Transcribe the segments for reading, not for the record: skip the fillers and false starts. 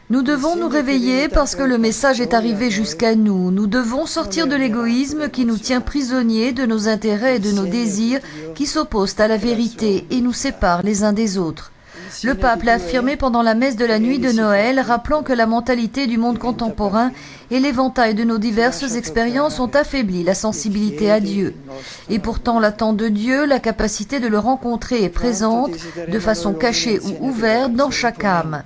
Nous devons nous réveiller parce que le message est arrivé jusqu'à nous. Nous devons sortir de l'égoïsme qui nous tient prisonniers de nos intérêts et de nos désirs qui s'opposent à la vérité et nous séparent les uns des autres. Le pape l'a affirmé pendant la messe de la nuit de Noël, rappelant que la mentalité du monde contemporain et l'éventail de nos diverses expériences ont affaibli la sensibilité à Dieu. Et pourtant, l'attente de Dieu, la capacité de le rencontrer est présente, de façon cachée ou ouverte, dans chaque âme.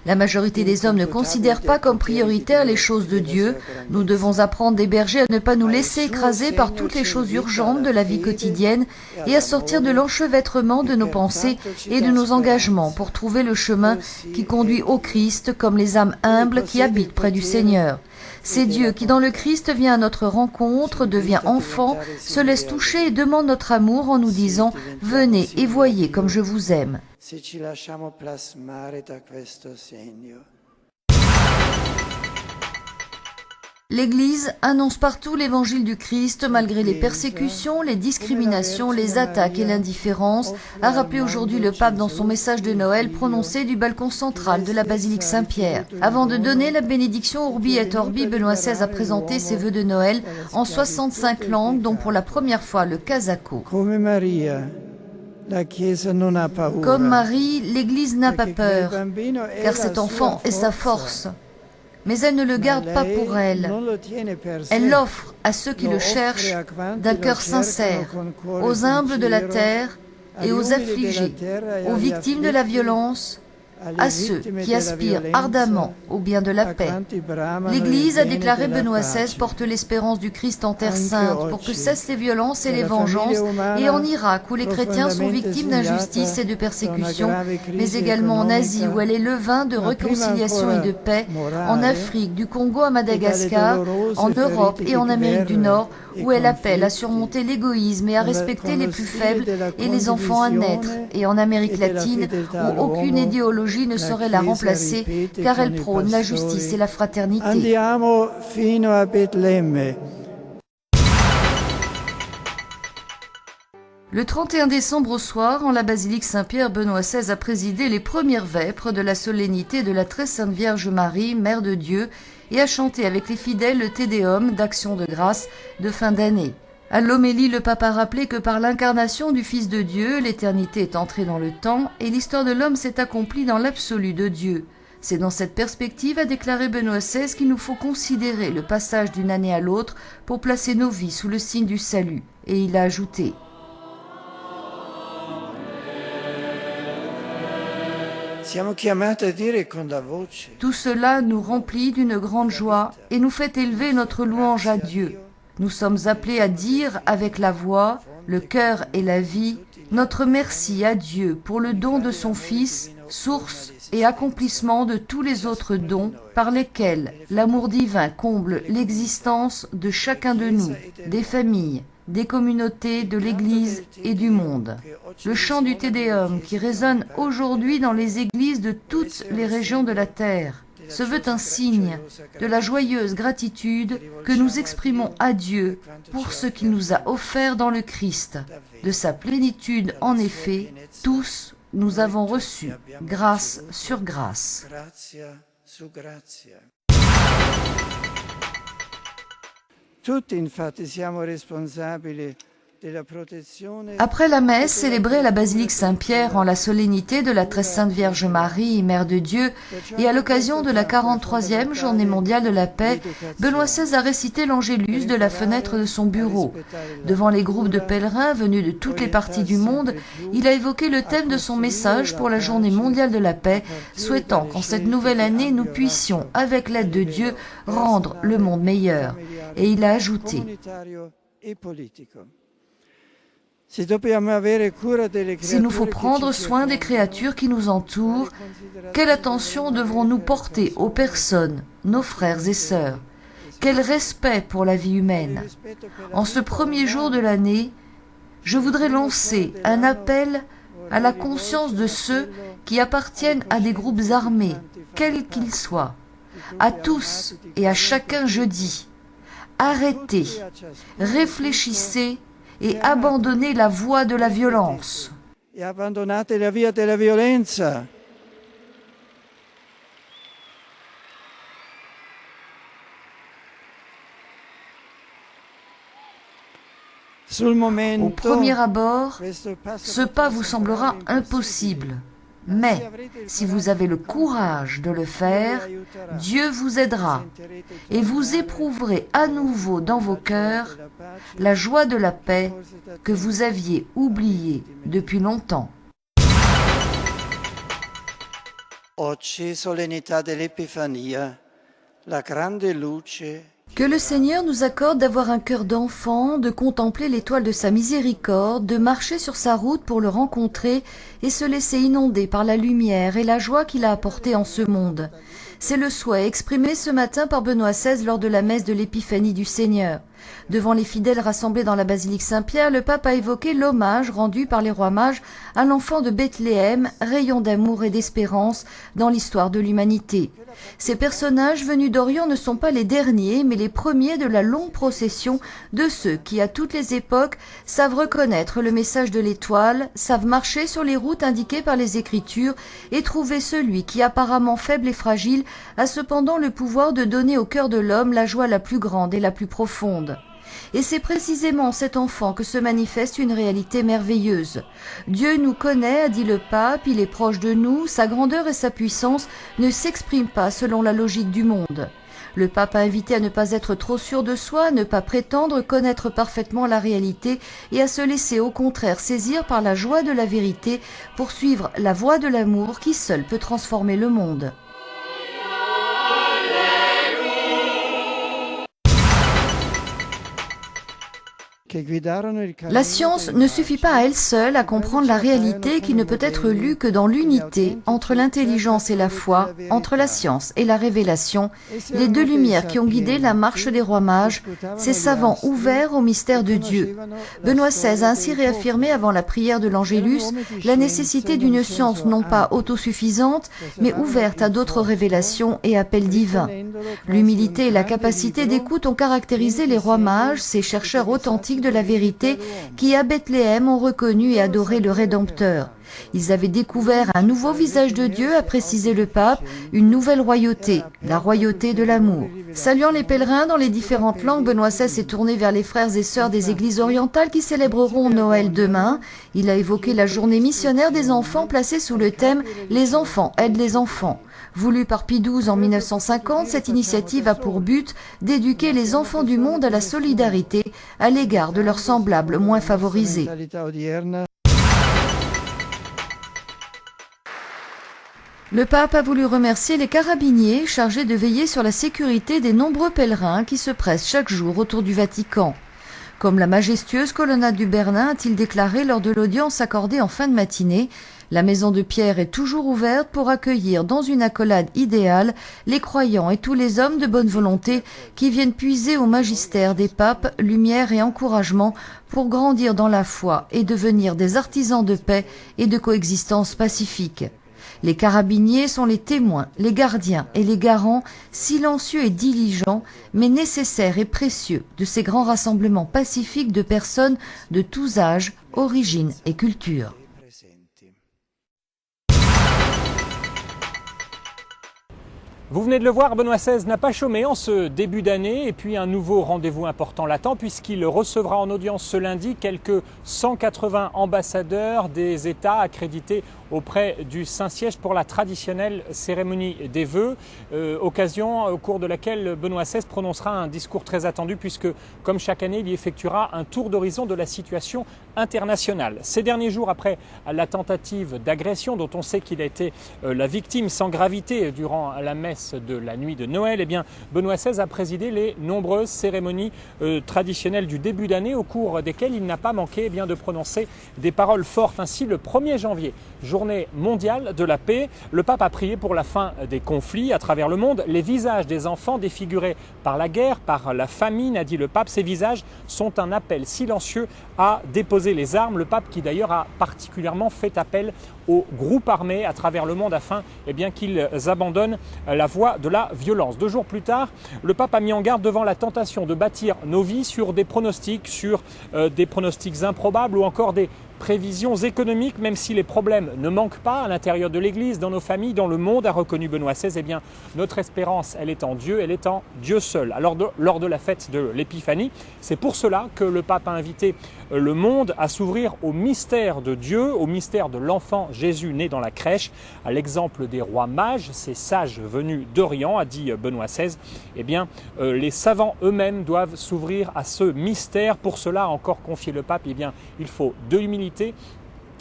La majorité des hommes ne considèrent pas comme prioritaires les choses de Dieu. Nous devons apprendre des bergers à ne pas nous laisser écraser par toutes les choses urgentes de la vie quotidienne et à sortir de l'enchevêtrement de nos pensées et de nos engagements pour trouver le chemin qui conduit au Christ comme les âmes humbles qui habitent près du Seigneur. C'est Dieu qui, dans le Christ, vient à notre rencontre, devient enfant, se laisse toucher et demande notre amour en nous disant « Venez et voyez comme je vous aime ». L'Église annonce partout l'évangile du Christ malgré les persécutions, les discriminations, les attaques et l'indifférence, a rappelé aujourd'hui le pape dans son message de Noël prononcé du balcon central de la basilique Saint-Pierre. Avant de donner la bénédiction Urbi et Orbi, Benoît XVI a présenté ses vœux de Noël en 65 langues, dont pour la première fois le kazakho. Comme Marie, l'Église n'a pas peur, car cet enfant est sa force. Mais elle ne le garde pas pour elle. Elle l'offre à ceux qui le cherchent d'un cœur sincère, aux humbles de la terre et aux affligés, aux victimes de la violence, à ceux qui aspirent ardemment au bien de la paix. L'Église, a déclaré Benoît XVI, porte l'espérance du Christ en Terre Sainte pour que cessent les violences et les vengeances, et en Irak où les chrétiens sont victimes d'injustice et de persécution, mais également en Asie où elle est levain de réconciliation et de paix, en Afrique, du Congo à Madagascar, en Europe et en Amérique du Nord, où elle appelle à surmonter l'égoïsme et à respecter les plus faibles et les enfants à naître, et en Amérique latine où aucune idéologie ne saurait la remplacer car elle prône la justice et la fraternité. Le 31 décembre au soir, en la basilique Saint-Pierre, Benoît XVI a présidé les premières vêpres de la solennité de la Très Sainte Vierge Marie, Mère de Dieu, et a chanté avec les fidèles le Te Deum d'action de grâce de fin d'année. À l'homélie, le pape a rappelé que par l'incarnation du Fils de Dieu, l'éternité est entrée dans le temps et l'histoire de l'homme s'est accomplie dans l'absolu de Dieu. C'est dans cette perspective, a déclaré Benoît XVI, qu'il nous faut considérer le passage d'une année à l'autre pour placer nos vies sous le signe du salut. Et il a ajouté: tout cela nous remplit d'une grande joie et nous fait élever notre louange à Dieu. Nous sommes appelés à dire avec la voix, le cœur et la vie, notre merci à Dieu pour le don de son Fils, source et accomplissement de tous les autres dons par lesquels l'amour divin comble l'existence de chacun de nous, des familles, des communautés, de l'Église et du monde. Le chant du Te Deum qui résonne aujourd'hui dans les églises de toutes les régions de la terre se veut un signe de la joyeuse gratitude que nous exprimons à Dieu pour ce qu'il nous a offert dans le Christ. De sa plénitude, en effet, tous nous avons reçu grâce sur grâce. Après la messe célébrée à la basilique Saint-Pierre en la solennité de la Très Sainte Vierge Marie, Mère de Dieu, et à l'occasion de la 43e Journée mondiale de la paix, Benoît XVI a récité l'Angélus de la fenêtre de son bureau. Devant les groupes de pèlerins venus de toutes les parties du monde, il a évoqué le thème de son message pour la Journée mondiale de la paix, souhaitant qu'en cette nouvelle année nous puissions, avec l'aide de Dieu, rendre le monde meilleur. Et il a ajouté: s'il nous faut prendre soin des créatures qui nous entourent, quelle attention devrons-nous porter aux personnes, nos frères et sœurs? Quel respect pour la vie humaine? En ce premier jour de l'année, je voudrais lancer un appel à la conscience de ceux qui appartiennent à des groupes armés, quels qu'ils soient. À tous et à chacun je dis: arrêtez, réfléchissez et abandonnez la voie de la violence. Au premier abord, ce pas vous semblera impossible. Mais si vous avez le courage de le faire, Dieu vous aidera et vous éprouverez à nouveau dans vos cœurs la joie de la paix que vous aviez oubliée depuis longtemps. Oggi, solennità dell'Epifania, la grande luce. Que le Seigneur nous accorde d'avoir un cœur d'enfant, de contempler l'étoile de sa miséricorde, de marcher sur sa route pour le rencontrer et se laisser inonder par la lumière et la joie qu'il a apportée en ce monde. C'est le souhait exprimé ce matin par Benoît XVI lors de la messe de l'Épiphanie du Seigneur. Devant les fidèles rassemblés dans la basilique Saint-Pierre, le pape a évoqué l'hommage rendu par les rois mages à l'enfant de Bethléem, rayon d'amour et d'espérance dans l'histoire de l'humanité. Ces personnages venus d'Orient ne sont pas les derniers, mais les premiers de la longue procession de ceux qui, à toutes les époques, savent reconnaître le message de l'étoile, savent marcher sur les routes indiquées par les Écritures et trouver celui qui, apparemment faible et fragile, a cependant le pouvoir de donner au cœur de l'homme la joie la plus grande et la plus profonde. Et c'est précisément en cet enfant que se manifeste une réalité merveilleuse. Dieu nous connaît, a dit le pape, il est proche de nous, sa grandeur et sa puissance ne s'expriment pas selon la logique du monde. Le pape a invité à ne pas être trop sûr de soi, à ne pas prétendre connaître parfaitement la réalité et à se laisser au contraire saisir par la joie de la vérité pour suivre la voie de l'amour qui seule peut transformer le monde. La science ne suffit pas à elle seule à comprendre la réalité qui ne peut être lue que dans l'unité entre l'intelligence et la foi, entre la science et la révélation, les deux lumières qui ont guidé la marche des rois mages, ces savants ouverts au mystère de Dieu. Benoît XVI a ainsi réaffirmé avant la prière de l'Angélus la nécessité d'une science non pas autosuffisante, mais ouverte à d'autres révélations et appels divins. L'humilité et la capacité d'écoute ont caractérisé les rois mages, ces chercheurs authentiques de la vérité qui à Bethléem ont reconnu et adoré le Rédempteur. Ils avaient découvert un nouveau visage de Dieu, a précisé le pape, une nouvelle royauté, la royauté de l'amour. Saluant les pèlerins dans les différentes langues, Benoît XVI s'est tourné vers les frères et sœurs des églises orientales qui célébreront Noël demain. Il a évoqué la journée missionnaire des enfants placée sous le thème « Les enfants aident les enfants ». Voulue par Pie XII en 1950, cette initiative a pour but d'éduquer les enfants du monde à la solidarité à l'égard de leurs semblables moins favorisés. Le pape a voulu remercier les carabiniers chargés de veiller sur la sécurité des nombreux pèlerins qui se pressent chaque jour autour du Vatican. Comme la majestueuse colonnade du Bernin, a-t-il déclaré lors de l'audience accordée en fin de matinée, la maison de Pierre est toujours ouverte pour accueillir dans une accolade idéale les croyants et tous les hommes de bonne volonté qui viennent puiser au magistère des papes lumière et encouragement pour grandir dans la foi et devenir des artisans de paix et de coexistence pacifique. Les carabiniers sont les témoins, les gardiens et les garants, silencieux et diligents, mais nécessaires et précieux de ces grands rassemblements pacifiques de personnes de tous âges, origines et cultures. Vous venez de le voir, Benoît XVI n'a pas chômé en ce début d'année et puis un nouveau rendez-vous important l'attend puisqu'il recevra en audience ce lundi quelques 180 ambassadeurs des États accrédités auprès du Saint-Siège pour la traditionnelle cérémonie des vœux, occasion au cours de laquelle Benoît XVI prononcera un discours très attendu puisque, comme chaque année, il y effectuera un tour d'horizon de la situation internationale. Ces derniers jours, après la tentative d'agression dont on sait qu'il a été la victime sans gravité durant la messe de la nuit de Noël, eh bien, Benoît XVI a présidé les nombreuses cérémonies traditionnelles du début d'année au cours desquelles il n'a pas manqué de prononcer des paroles fortes. Ainsi, le 1er janvier, journée mondiale de la paix, le pape a prié pour la fin des conflits à travers le monde. Les visages des enfants défigurés par la guerre, par la famine, a dit le pape, ces visages sont un appel silencieux à déposer les armes. Le pape qui d'ailleurs a particulièrement fait appel aux groupes armés à travers le monde afin qu'ils abandonnent la voie de la violence. 2 jours plus tard, le pape a mis en garde devant la tentation de bâtir nos vies sur des pronostics improbables ou encore des prévisions économiques, même si les problèmes ne manquent pas à l'intérieur de l'Église, dans nos familles, dans le monde, a reconnu Benoît XVI, eh bien, notre espérance, elle est en Dieu, elle est en Dieu seul. Alors, lors de la fête de l'Épiphanie, c'est pour cela que le pape a invité le monde à s'ouvrir au mystère de Dieu, au mystère de l'enfant Jésus né dans la crèche, à l'exemple des rois mages, ces sages venus d'Orient, a dit Benoît XVI. Eh bien, les savants eux-mêmes doivent s'ouvrir à ce mystère. Pour cela, a encore confié le pape, eh bien, il faut de l'humilité.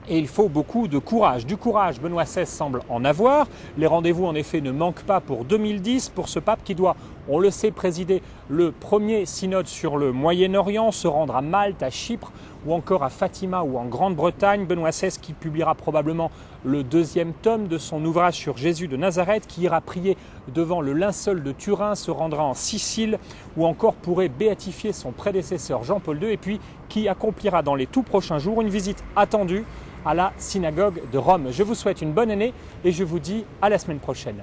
Et il faut beaucoup de courage. Du courage, Benoît XVI semble en avoir. Les rendez-vous, en effet, ne manquent pas pour 2010, pour ce pape qui doit, on le sait, présider le premier synode sur le Moyen-Orient, se rendre à Malte, à Chypre ou encore à Fatima ou en Grande-Bretagne. Benoît XVI qui publiera probablement le 2e tome de son ouvrage sur Jésus de Nazareth, qui ira prier devant le linceul de Turin, se rendra en Sicile ou encore pourrait béatifier son prédécesseur Jean-Paul II et puis qui accomplira dans les tout prochains jours une visite attendue à la synagogue de Rome. Je vous souhaite une bonne année et je vous dis à la semaine prochaine.